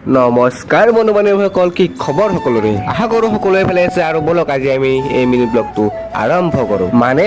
নমস্কাৰ বন্ধু বান্ধৱীসকল, কি খবৰ সকলোৰে? আশা কৰো সকলোৱে ভালে আছে আৰু বলক আজি আমি এই মিনি ব্লগটো আৰম্ভ কৰো। মানে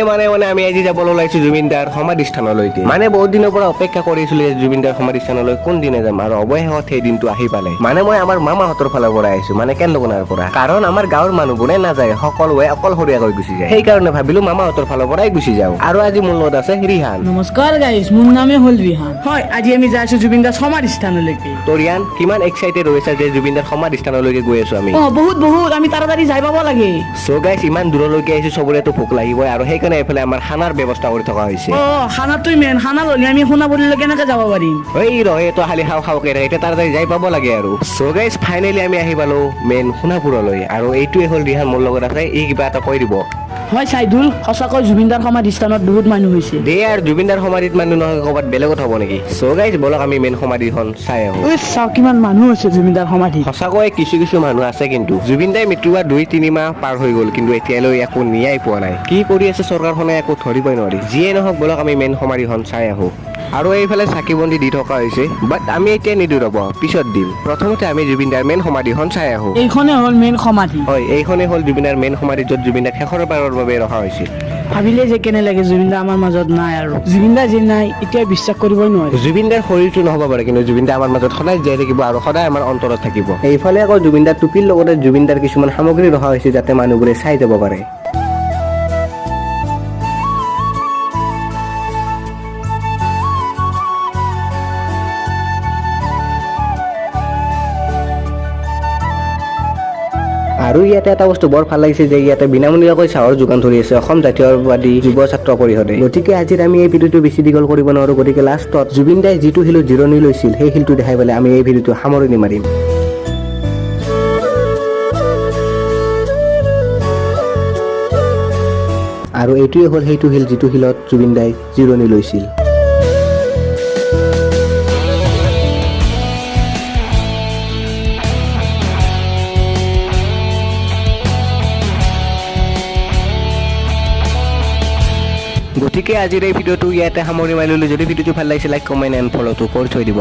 আমি আজি যাবলৈ ওলাইছো জুবিনদাৰ সমাধিস্থানলৈকে। মানে বহুত দিনৰ পৰা অপেক্ষা কৰিছিলো যে জুবিনদাৰ সমাধিস্থানলৈ কোনদিনে যাম, আৰু অৱশেষত সেই দিনটো আহি পালে। মানে মই আমাৰ মামাহঁতৰ ফালৰ পৰা আহিছো, মানে কেন্দকোনাৰ পৰা। কাৰণ আমাৰ গাঁৱৰ মানুহবোৰে নাযায়, সকলোৱে অকলশৰীয়াকৈ গুচি যায়। সেইকাৰণে ভাবিলো মামাহঁতৰ ফালৰ পৰাই গুচি যাওঁ। আৰু আজি মোৰ লগত আছে ৰিহান। নমস্কাৰ গাইজ, মোৰ নামে হ'ল ৰিহান। হয়, আজি আমি যাই আছো জুবিনদাৰ সমাধিস্থানলৈকে। তৰিয়ান, কিমান এক্সাইটেড হৈছে যে জুবিনদাৰ সমাধিস্থানলৈকে গৈ আছো আমি। বহুত আমি তাড়াতাড়ি যাই পাব লাগে। সো গাইস, ইমান দূৰলৈকে আহিছো, চবৰেতো ভোক লাগিবই, আৰু সেইকাৰণে এইফালে আমাৰ খানাৰ ব্যৱস্থা কৰি থকা হৈছে। খানাটোই মেইন। খানা ল'লে আমি সোণাপুৰীলৈ কেনেকে যাব পাৰিম? এই ৰহে তো খালি খাওঁকে থাকে, এতিয়া তাড়াতাড়ি যাই পাব লাগে আৰু। সো গাইস, ফাইনেলি আমি আহি পালো মেইন সোণাপুৰলৈ, আৰু এইটোৱে হ'ল ৰিহান মোৰ লগত আছে, ই কিবা এটা কৈ দিব। হয় চাইদুল, সঁচাকৈ জুবিনদাৰ সমাধিস্থানত বহুত মানুহ হৈছে। দে আৰু জুবিনদাৰ সমাধিত মানুহ নহয়, ক'ৰবাত বেলেগত হ'ব নেকি? সো গাইস, বলক আমি মেইন সমাধিখন চাই আহো। চাওক কিমান মানুহ হৈছে জুবিনদাৰ সমাধি। সঁচাকৈ কিছু মানুহ আছে, কিন্তু জুবিনদাই মৃত্যু হোৱা 2-3 মাহ পাৰ হৈ গ'ল, কিন্তু এতিয়ালৈ একো ন্যায় পোৱা নাই। কি কৰি আছে চৰকাৰখনে একো ধৰিবই নোৱাৰি। যিয়ে নহওক, বলক আমি মেইন সমাধিখন চাই আহো। আৰু এইফালে চাকি বন্তি দি থকা হৈছে, বাট আমি এতিয়া নিদিওঁ, ৰ'ব পিছত দিম। প্ৰথমতে আমি জুবিনদাৰ মেইন সমাধিখন চাই আহো। এইখনে হ'ল মেইন সমাধি। হয়, এইখনেই হ'ল জুবিনদাৰ মেইন সমাধি, য'ত জুবিনদাক শেষৰ বাৰৰ বাবে ৰখা হৈছিল। ভাবিলে যে কেনে লাগে, জুবিনদা আমাৰ মাজত নাই, আৰু জুবিনদা যে নাই এতিয়া বিশ্বাস কৰিবই নোৱাৰি। জুবিনদাৰ শৰীৰটো নহ'ব পাৰে, কিন্তু জুবিনদা আমাৰ মাজত সদায় জীয়াই থাকিব আৰু সদায় আমাৰ অন্তৰত থাকিব। এইফালে আকৌ জুবিনদাৰ টুপিৰ লগতে জুবিনদাৰ কিছুমান সামগ্ৰী ৰখা হৈছে, যাতে মানুহবোৰে চাই যাব পাৰে। আৰু ইয়াতে এটা বস্তু বৰ ভাল লাগিছে যে ইয়াতে বিনামূলীয়াকৈ চাহৰ যোগান ধৰি আছে অসম জাতীয়তাবাদী যুৱ ছাত্ৰ পৰিষদে। গতিকে আজিৰ আমি এই ভিডিঅ'টো বেছি দীঘল কৰিব নোৱাৰো, গতিকে লাষ্টত জুবিনদাই যিটো শিলত জিৰণি লৈছিল সেই শিলটো দেখাই পেলাই আমি এই ভিডিঅ'টো সামৰণি মাৰিম। আৰু এইটোৱে হ'ল সেইটো শিল যিটো শিলত জুবিনদাই জিৰণি লৈছিল। গতিকে আজিৰ এই ভিডিঅ'টো ইয়াতে সামৰি মাৰিলোঁ। যদি ভিডিঅ'টো ভাল লাগিছে, লাইক, কমেণ্ট এণ্ড ফ'ল'টো কৰি থৈ দিব।